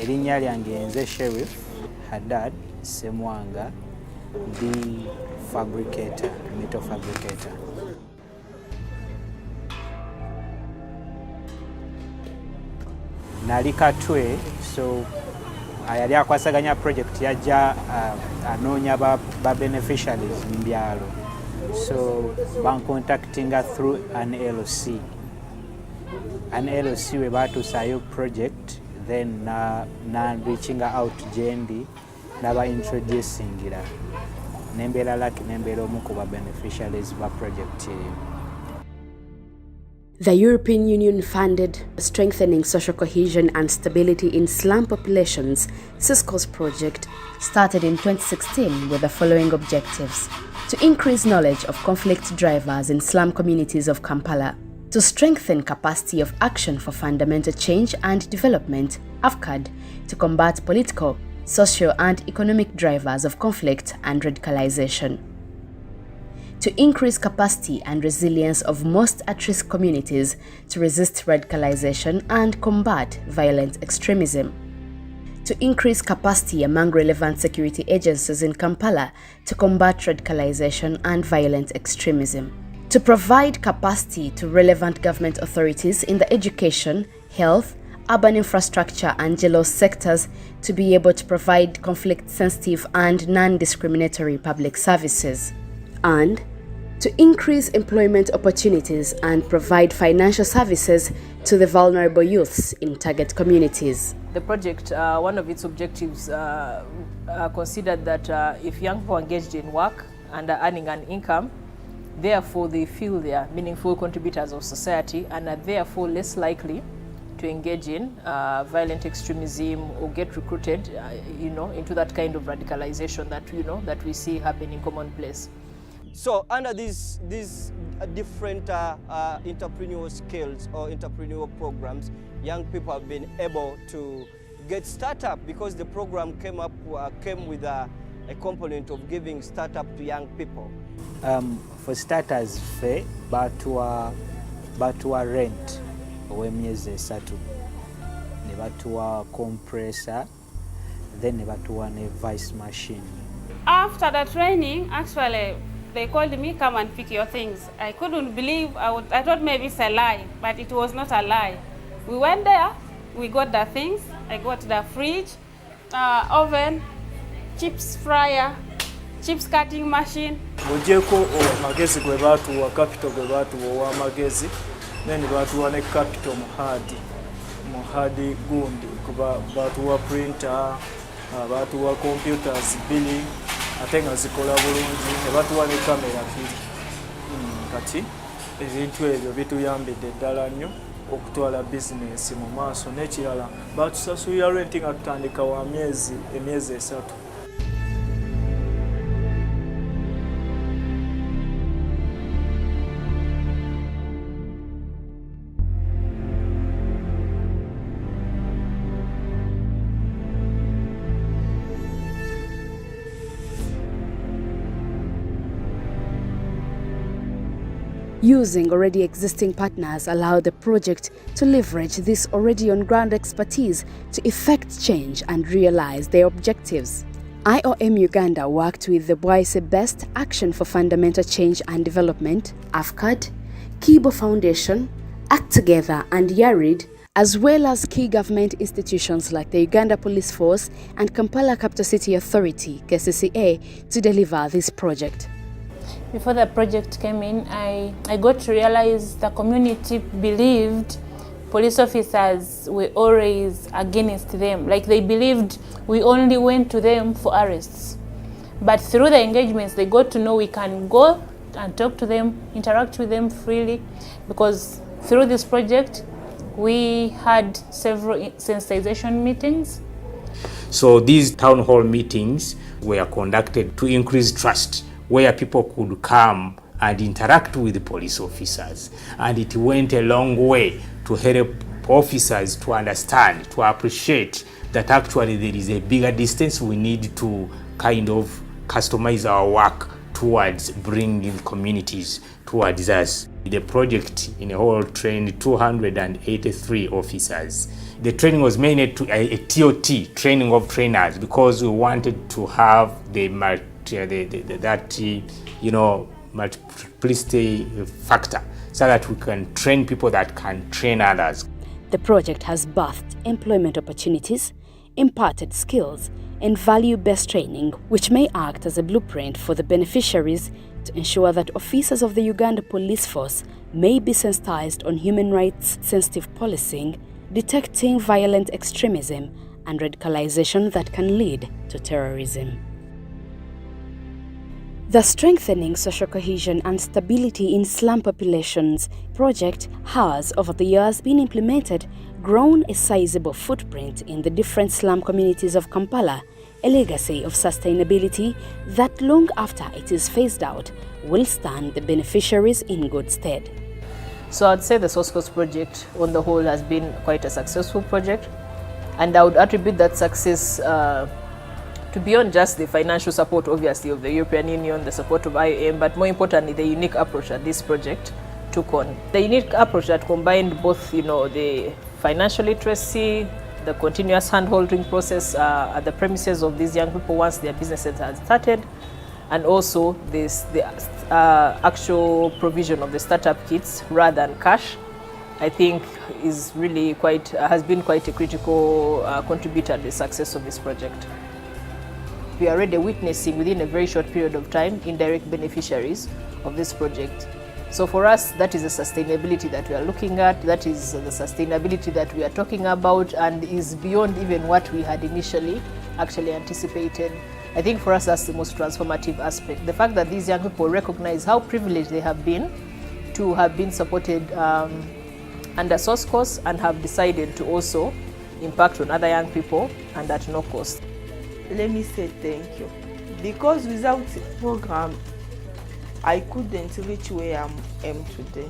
Erinnya lyange nze Sheriff Haddad Semwanga, the fabricator, metal fabricator. Nali Katwe, so yali akwasaganya project yajja anoonya ba beneficiaries mu byalo. So bancontactinga through an LLC. An LLC we batuusayo project, then na reaching out GND naba introducingira nembera laki nembera omu ku ba beneficiaries ba project eyo. The European Union funded Strengthening Social Cohesion and Stability in Slum Populations SSCoS project started in 2016 with the following objectives: to increase knowledge of conflict drivers in slum communities of Kampala, to strengthen capacity of action for fundamental change and development, AFCAD, to combat political, social and economic drivers of conflict and radicalization, to increase capacity and resilience of most at-risk communities to resist radicalization and combat violent extremism, to increase capacity among relevant security agencies in Kampala to combat radicalization and violent extremism, to provide capacity to relevant government authorities in the education, health, urban infrastructure and jail sectors to be able to provide conflict-sensitive and non-discriminatory public services, and to increase employment opportunities and provide financial services to the vulnerable youths in target communities. The project, one of its objectives considered that if young people are engaged in work and are earning an income, therefore they feel they are meaningful contributors of society and are therefore less likely to engage in violent extremism or get recruited, into that kind of radicalization that we see happening commonplace. So under these different entrepreneurial skills or entrepreneurial programs, young people have been able to get startup because the program came with a component of giving startup to young people. For starters, fe batuwa rent ow'emyezi 3, ne batuwa compressor, then ne batuwa ne vice machine. After the training, actually, they called me, come and pick your things. I couldn't believe, I thought maybe it's a lie, but it was not a lie. We went there, we got the things. I got the fridge, oven, chips fryer, chips cutting machine. Mujeko magezi gwe batuwa, capital gwe batuwa wa magezi, then batuwa ne capital muhadi gundi, kuba batuwa printer, batuwa computers, billing, ate nga zikola bulungi, ne batuwa ne kamera fili. Kati ebintu ebyo bituyambidde ddala nnyo okutwala bizinesi mu maaso, n'ekirala batusasulira renti nga tutandika wa emyezi 3. Using already existing partners allowed the project to leverage this already on-ground expertise to effect change and realize their objectives. IOM Uganda worked with the Bwaise Best Action for Fundamental Change and Development, AFCAD, Kibo Foundation, Act Together and YARID, as well as key government institutions like the Uganda Police Force and Kampala Capital City Authority, KCCA, to deliver this project. Before the project came in, I got to realize the community believed police officers were always against them. Like they believed we only went to them for arrests. But through the engagements, they got to know we can go and talk to them, interact with them freely, because through this project, we had several sensitization meetings. So these town hall meetings were conducted to increase trust, where people could come and interact with the police officers. And it went a long way to help officers to understand, to appreciate that actually there is a bigger distance we need to kind of customize our work towards bringing communities towards us. The project in a whole trained 283 officers. The training was mainly a TOT, training of trainers, because we wanted to have multiplicity factor, so that we can train people that can train others. The project has birthed employment opportunities, imparted skills, and value-based training, which may act as a blueprint for the beneficiaries to ensure that officers of the Uganda Police Force may be sensitized on human rights-sensitive policing, detecting violent extremism and radicalization that can lead to terrorism. The Strengthening Social Cohesion and Stability in Slum Populations project has, over the years, been implemented, grown a sizable footprint in the different slum communities of Kampala, a legacy of sustainability that long after it is phased out will stand the beneficiaries in good stead. So I'd say the SSCoS project on the whole has been quite a successful project, and I would attribute that success to beyond just the financial support, obviously, of the European Union, the support of IOM, but more importantly, the unique approach that this project took on. The unique approach that combined both, the financial literacy, the continuous hand-holding process at the premises of these young people once their businesses had started, and also the actual provision of the startup kits rather than cash, I think is really has been quite a critical contributor to the success of this project. We are already witnessing within a very short period of time indirect beneficiaries of this project. So for us, that is the sustainability that we are looking at, that is the sustainability that we are talking about, and is beyond even what we had initially actually anticipated. I think for us that's the most transformative aspect. The fact that these young people recognize how privileged they have been to have been supported under SSCoS and have decided to also impact on other young people and at no cost. Let me say thank you, because without the program I couldn't reach where I am today.